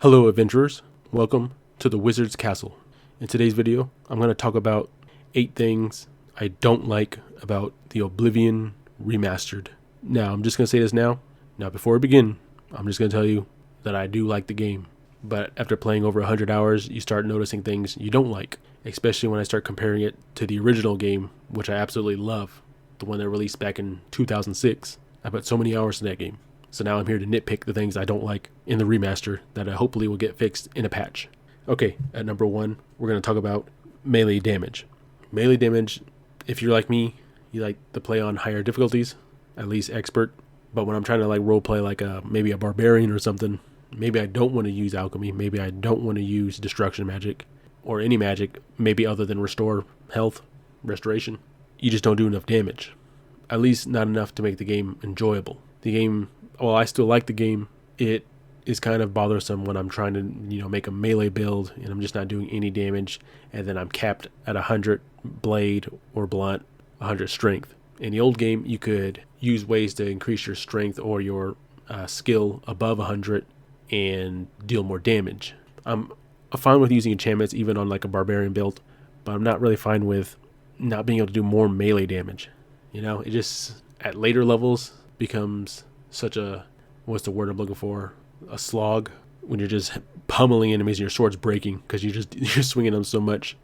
Hello adventurers, welcome to the Wizard's Castle. In today's video, I'm going to talk about 8 things I don't like about the Oblivion Remastered. Now, I'm just going to say this now. Before we begin, I'm just going to tell you that I do like the game. But after playing over 100 hours, you start noticing things you don't like, especially when I start comparing it to the original game, which I absolutely love, the one that released back in 2006. I put so many hours in that game. So now I'm here to nitpick the things I don't like in the remaster that I hopefully will get fixed in a patch. Okay, at number 1, we're going to talk about melee damage. Melee damage, if you're like me, you like to play on higher difficulties, at least expert. But when I'm trying to roleplay maybe a barbarian or something, maybe I don't want to use alchemy, maybe I don't want to use destruction magic, or any magic, maybe other than restore health, restoration. You just don't do enough damage. At least not enough to make the game enjoyable. The game, while I still like the game, it is kind of bothersome when I'm trying to, make a melee build and I'm just not doing any damage, and then I'm capped at 100 blade or blunt, 100 strength. In the old game, you could use ways to increase your strength or your skill above 100 and deal more damage. I'm fine with using enchantments even on a barbarian build, but I'm not really fine with not being able to do more melee damage. It just, at later levels, becomes such a, what's the word I'm looking for? A slog, when you're just pummeling enemies and your sword's breaking because you're swinging them so much.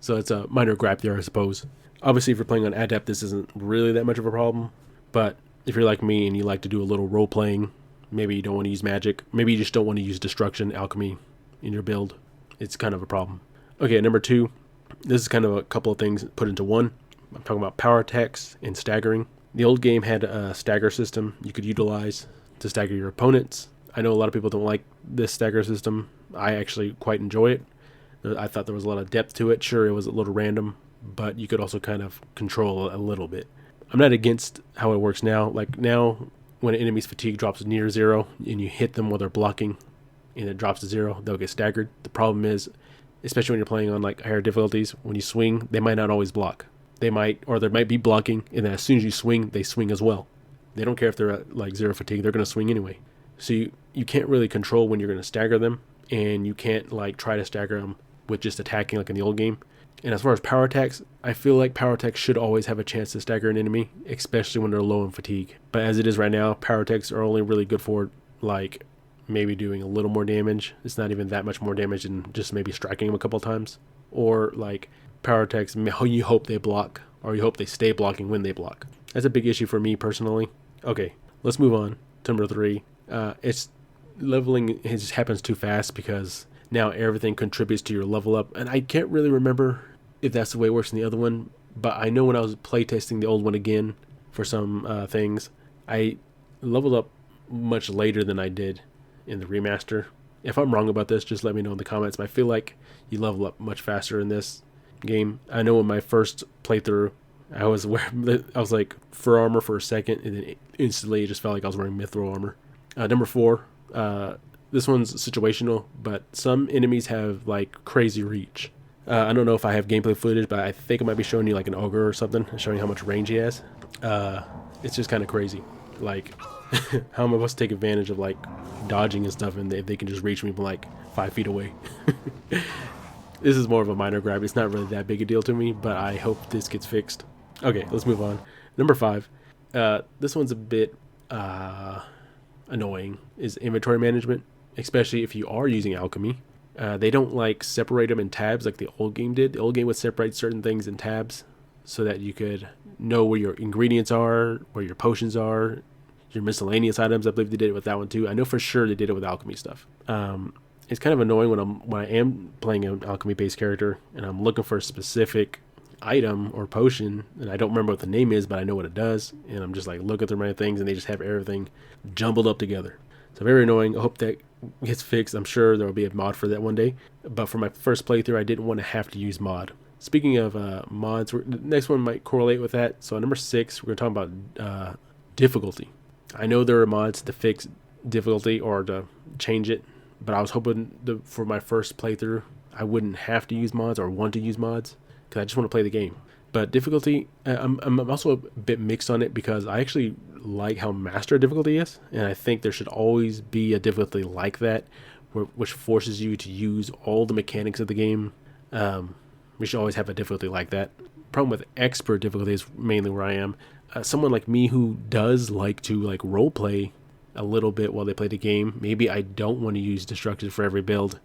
So it's a minor gripe there, I suppose. Obviously, if you're playing on Adept, this isn't really that much of a problem. But if you're like me and you like to do a little role playing, maybe you don't want to use magic, maybe you just don't want to use destruction, alchemy in your build, it's kind of a problem. Okay, number 2, this is kind of a couple of things put into one. I'm talking about power attacks and staggering. The old game had a stagger system you could utilize to stagger your opponents. I know a lot of people don't like this stagger system. I actually quite enjoy it. I thought there was a lot of depth to it. Sure, it was a little random, but you could also kind of control a little bit. I'm not against how it works now. Now, when an enemy's fatigue drops near 0 and you hit them while they're blocking and it drops to 0, they'll get staggered. The problem is, especially when you're playing on higher difficulties, when you swing, they might not always block. They might be blocking, and then as soon as you swing, they swing as well. They don't care if they're at 0 fatigue, they're going to swing anyway. So you can't really control when you're going to stagger them, and you can't try to stagger them with just attacking like in the old game. And as far as power attacks, I feel like power attacks should always have a chance to stagger an enemy, especially when they're low in fatigue. But as it is right now, power attacks are only really good for maybe doing a little more damage. It's not even that much more damage than just maybe striking them a couple times. Or power attacks, you hope they block, or you hope they stay blocking when they block. That's a big issue for me personally. Okay, let's move on to number 3. It's leveling, it just happens too fast because now everything contributes to your level up, and I can't really remember if that's the way it works in the other one, but I know when I was playtesting the old one again for some things, I leveled up much later than I did in the remaster. If I'm wrong about this, just let me know in the comments, but I feel like you level up much faster in this game. I know in my first playthrough, I was fur armor for a second, and then instantly it just felt like I was wearing mithril armor. Number 4, this one's situational, but some enemies have crazy reach. I don't know if I have gameplay footage, but I think I might be showing you an ogre or something, showing how much range he has. It's just kind of crazy. How am I supposed to take advantage of dodging and stuff, and they can just reach me from 5 feet away? This is more of a minor gripe. It's not really that big a deal to me, but I hope this gets fixed. Okay, let's move on. Number 5. This one's a bit annoying, is inventory management, especially if you are using alchemy. They don't separate them in tabs like the old game did. The old game would separate certain things in tabs so that you could know where your ingredients are, where your potions are, your miscellaneous items. I believe they did it with that one too. I know for sure they did it with alchemy stuff. It's kind of annoying when I am playing an alchemy-based character and I'm looking for a specific item or potion, and I don't remember what the name is, but I know what it does, and I'm just looking through my things, and they just have everything jumbled up together. So very annoying. I hope that gets fixed. I'm sure there will be a mod for that one day, but for my first playthrough, I didn't want to have to use mod. Speaking of mods, the next one might correlate with that. So number 6, we're going to talk about difficulty. I know there are mods to fix difficulty or to change it, but I was hoping for my first playthrough, I wouldn't have to use mods or want to use mods, because I just want to play the game. But difficulty, I'm also a bit mixed on it, because I actually like how master difficulty is, and I think there should always be a difficulty like that which forces you to use all the mechanics of the game. We should always have a difficulty like that. Problem with expert difficulty is mainly where I am. Someone like me who does like to like role play a little bit while they play the game, maybe I don't want to use destruction for every build.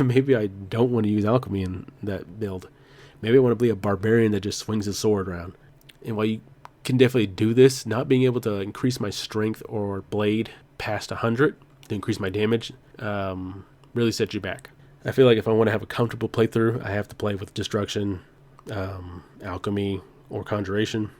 Maybe I don't want to use alchemy in that build. Maybe I want to be a barbarian that just swings his sword around. And while you can definitely do this, not being able to increase my strength or blade past 100 to increase my damage really sets you back. I feel like if I want to have a comfortable playthrough, I have to play with destruction, alchemy, or conjuration.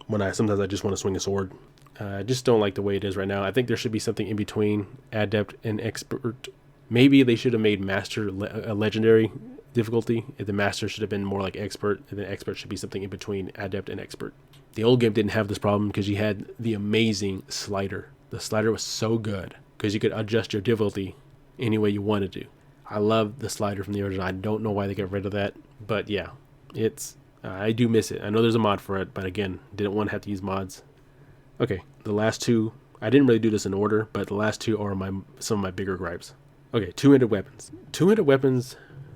Sometimes I just want to swing a sword. I just don't like the way it is right now. I think there should be something in between adept and expert. Maybe they should have made master a legendary difficulty. The master should have been more like expert, and then expert should be something in between adept and expert. The old game didn't have this problem because you had the amazing slider. The slider was so good because you could adjust your difficulty any way you wanted to. I love the slider from the original. I don't know why they got rid of that, but yeah, I do miss it. I know there's a mod for it, but again, didn't want to have to use mods. Okay, the last two, I didn't really do this in order, but the last two are some of my bigger gripes. Okay, two-handed weapons. Two-handed weapons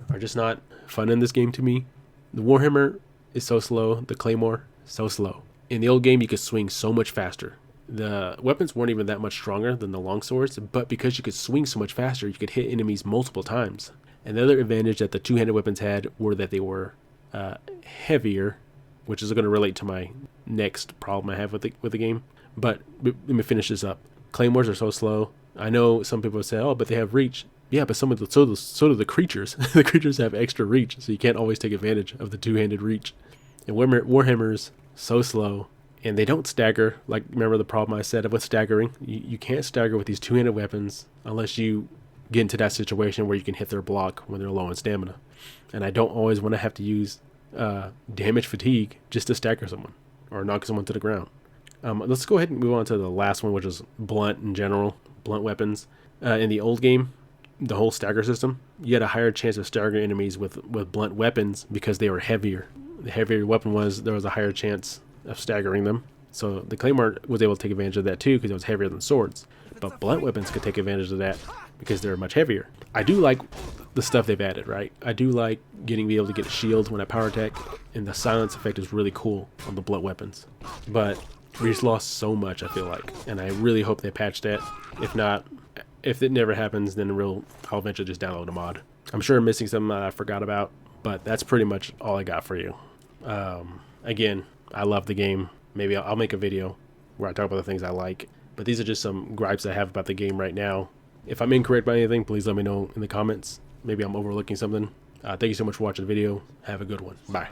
are just not fun in this game to me. The Warhammer is so slow. The Claymore, so slow. In the old game, you could swing so much faster. The weapons weren't even that much stronger than the longswords, but because you could swing so much faster, you could hit enemies multiple times. And the other advantage that the two-handed weapons had were that they were heavier, which is going to relate to my next problem I have with the game. But let me finish this up. Claymores are so slow. I know some people say, "Oh, but they have reach." Yeah, but so do the creatures. The creatures have extra reach, so you can't always take advantage of the two-handed reach. And Warhammers so slow, and they don't stagger. Like, remember the problem I said with staggering? You can't stagger with these two-handed weapons unless you get into that situation where you can hit their block when they're low on stamina. And I don't always want to have to use damage fatigue just to stagger someone or knock someone to the ground. Let's go ahead and move on to the last one, which is blunt in general, blunt weapons. In the old game, the whole stagger system, you had a higher chance of staggering enemies with blunt weapons because they were heavier. The heavier your weapon was, there was a higher chance of staggering them. So the Claymore was able to take advantage of that too because it was heavier than swords. But blunt weapons could take advantage of that because they're much heavier. I do like the stuff they've added, right? I do like be able to get a shield when I power attack, and the silence effect is really cool on the blunt weapons. But we just lost so much, I feel like, and I really hope they patch that. If not, if it never happens, then I'll eventually just download a mod. I'm sure I'm missing something I forgot about, but that's pretty much all I got for you. Again, I love the game. Maybe I'll make a video where I talk about the things I like, but these are just some gripes I have about the game right now. If I'm incorrect by anything, please let me know in the comments. Maybe I'm overlooking something. Thank you so much for watching the video. Have a good one. Bye.